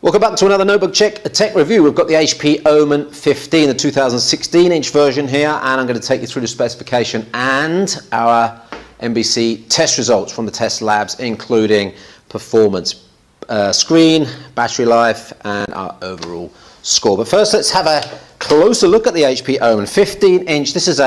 Welcome back to another notebook check, a tech review. We've got the HP Omen 15, the 2016-inch version here, and I'm going to take you through the specification and our NBC test results from the test labs, including performance, screen, battery life, and our overall score. But first, let's have a closer look at the HP Omen 15-inch. This is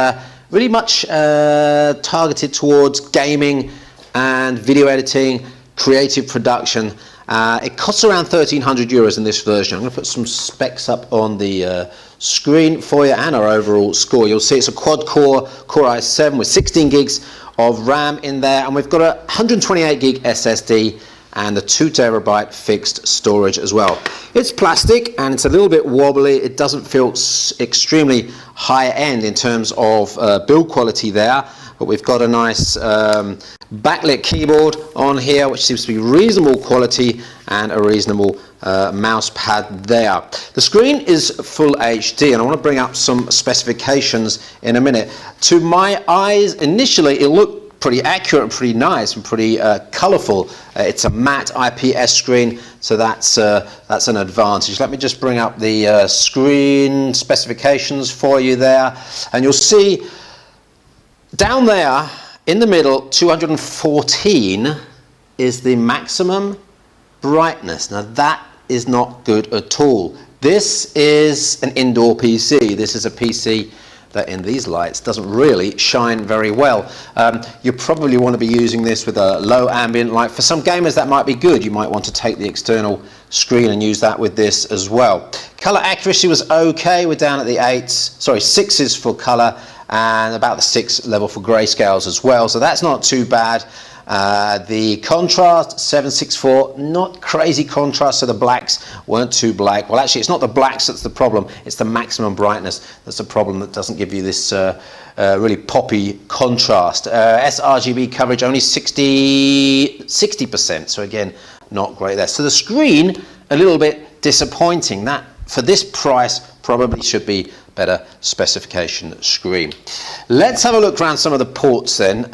really much targeted towards gaming and video editing, creative production. It costs around €1,300 in this version. I'm going to put some specs up on the screen for you and our overall score. You'll see it's a quad-core Core i7 with 16 gigs of RAM in there, and we've got a 128 gig SSD and a 2 terabyte fixed storage as well. It's plastic and it's a little bit wobbly. It doesn't feel extremely high end in terms of build quality there, but we've got a nice backlit keyboard on here, which seems to be reasonable quality, and a reasonable mouse pad there. The screen is full HD, and I want to bring up some specifications in a minute. To my eyes, initially it looked pretty accurate and pretty nice and pretty colourful. It's a matte IPS screen, so that's an advantage. Let me just bring up the screen specifications for you there, and you'll see down there in the middle, 214 is the maximum brightness. Now that is not good at all. This is an indoor PC. This is a PC that in these lights doesn't really shine very well. You probably want to be using this with a low ambient light. For some gamers that might be good. You might want to take the external screen and use that with this as well. Color accuracy was okay. We're down at the 6s for color, and about the 6 level for grayscales as well, so that's not too bad. The contrast 764, not crazy contrast, so the blacks weren't too black. Well, actually it's not the blacks that's the problem, it's the maximum brightness that's the problem, that doesn't give you this really poppy contrast. sRGB coverage only 60%, so again not great there. So the screen a little bit disappointing. That for this price probably should be better specification screen. Let's have a look around some of the ports then.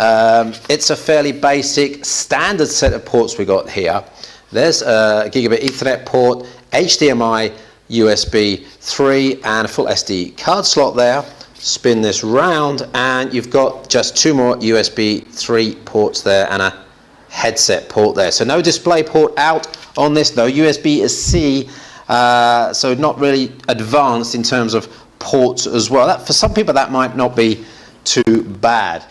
It's a fairly basic standard set of ports we got here. There's a gigabit Ethernet port, HDMI, USB 3, and a full SD card slot there. Spin this round and you've got just 2 more USB 3 ports there and a headset port there. So no display port out on this, no USB-C, so not really advanced in terms of ports as well. For some people that might not be too bad.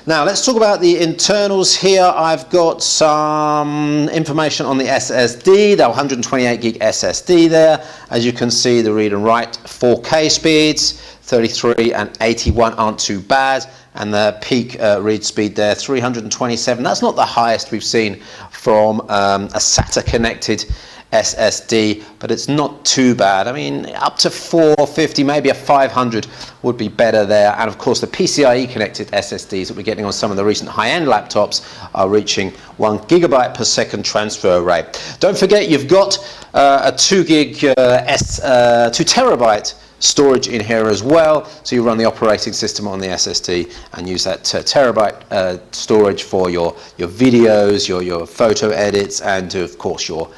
Now let's talk about the internals here. I've got some information on the SSD, the 128 gig SSD there. As you can see, the read and write 4K speeds, 33 and 81 aren't too bad, and the peak read speed there, 327. That's not the highest we've seen from a SATA connected SSD, but it's not too bad. I mean, up to 450, maybe a 500 would be better there. And of course the PCIe connected SSDs that we're getting on some of the recent high-end laptops are reaching 1 gigabyte per second transfer rate. Don't forget you've got a 2 terabyte storage in here as well, so you run the operating system on the SSD and use that terabyte storage for your videos, your photo edits, and of course your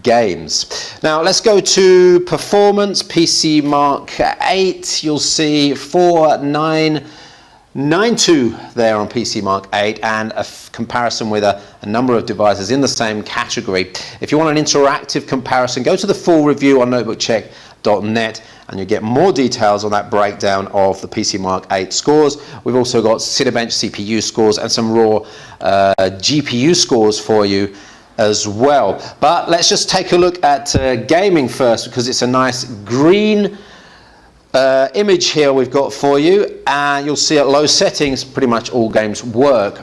games. Now let's go to performance. PC Mark 8, you'll see 4992 there on PC Mark 8, and a comparison with a number of devices in the same category. If you want an interactive comparison, go to the full review on notebookcheck.net and you get more details on that breakdown of the PC Mark 8 scores. We've also got Cinebench CPU scores and some raw GPU scores for you as well. But let's just take a look at gaming first, because it's a nice green image here we've got for you, and you'll see at low settings pretty much all games work.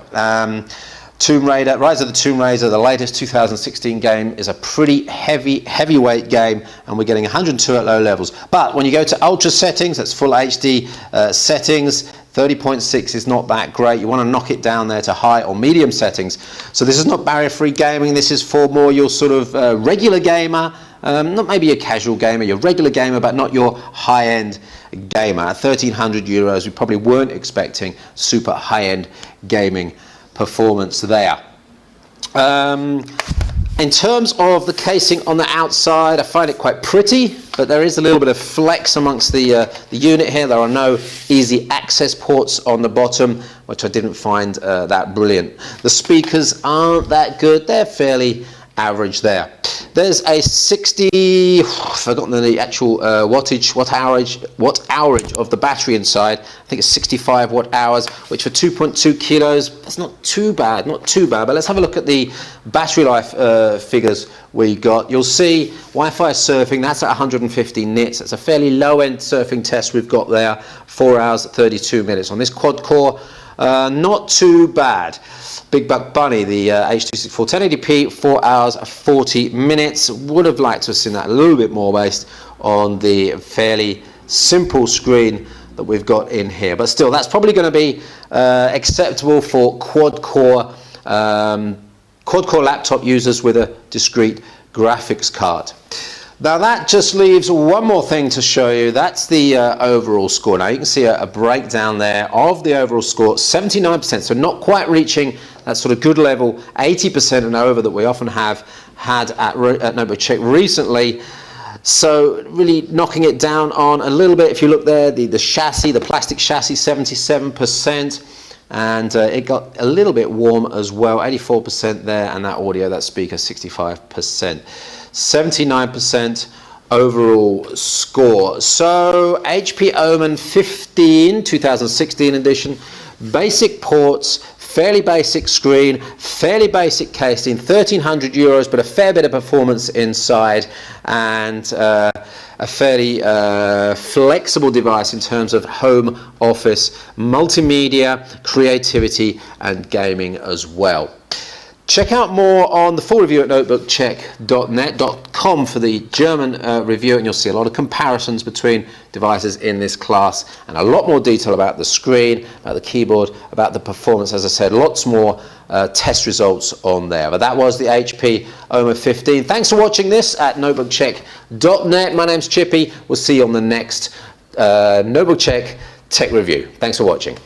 Tomb Raider, Rise of the Tomb Raider, the latest 2016 game, is a pretty heavyweight game, and we're getting 102 at low levels. But when you go to ultra settings, that's full HD settings, 30.6 is not that great. You want to knock it down there to high or medium settings. So this is not barrier-free gaming. This is for more your sort of regular gamer, not maybe a casual gamer, your regular gamer, but not your high-end gamer. At €1,300, we probably weren't expecting super high-end gaming performance there. In terms of the casing on the outside, I find it quite pretty, but there is a little bit of flex amongst the unit here. There are no easy access ports on the bottom, which I didn't find that brilliant. The speakers aren't that good. They're fairly average there. There's a 60, I've forgotten the actual watt hourage of the battery inside. I think it's 65 watt hours, which for 2.2 kilos, that's not too bad, but let's have a look at the battery life figures we got. You'll see Wi-Fi surfing, that's at 150 nits. That's a fairly low-end surfing test we've got there, 4 hours 32 minutes. On this quad core, not too bad. Big Buck Bunny, the H.264 1080p, 4 hours 40 minutes. Would have liked to have seen that a little bit more based on the fairly simple screen that we've got in here. But still, that's probably going to be acceptable for quad-core laptop users with a discrete graphics card. Now that just leaves one more thing to show you. That's the overall score. Now you can see a breakdown there of the overall score, 79%, so not quite reaching that sort of good level, 80% and over that we often have had at Notebook Check recently. So really knocking it down on a little bit. If you look there, the chassis, the plastic chassis, 77%. And it got a little bit warm as well, 84% there, and that audio, that speaker, 65%. 79% overall score. So HP Omen 15, 2016 edition, basic ports, fairly basic screen, fairly basic casing, 1,300 euros, but a fair bit of performance inside, and a fairly flexible device in terms of home office, multimedia, creativity, and gaming as well. Check out more on the full review at notebookcheck.net.com for the German review, and you'll see a lot of comparisons between devices in this class and a lot more detail about the screen, about the keyboard, about the performance. As I said, lots more test results on there. But that was the HP Omen 15. Thanks for watching this at notebookcheck.net. My name's Chippy. We'll see you on the next Notebook Check Tech Review. Thanks for watching.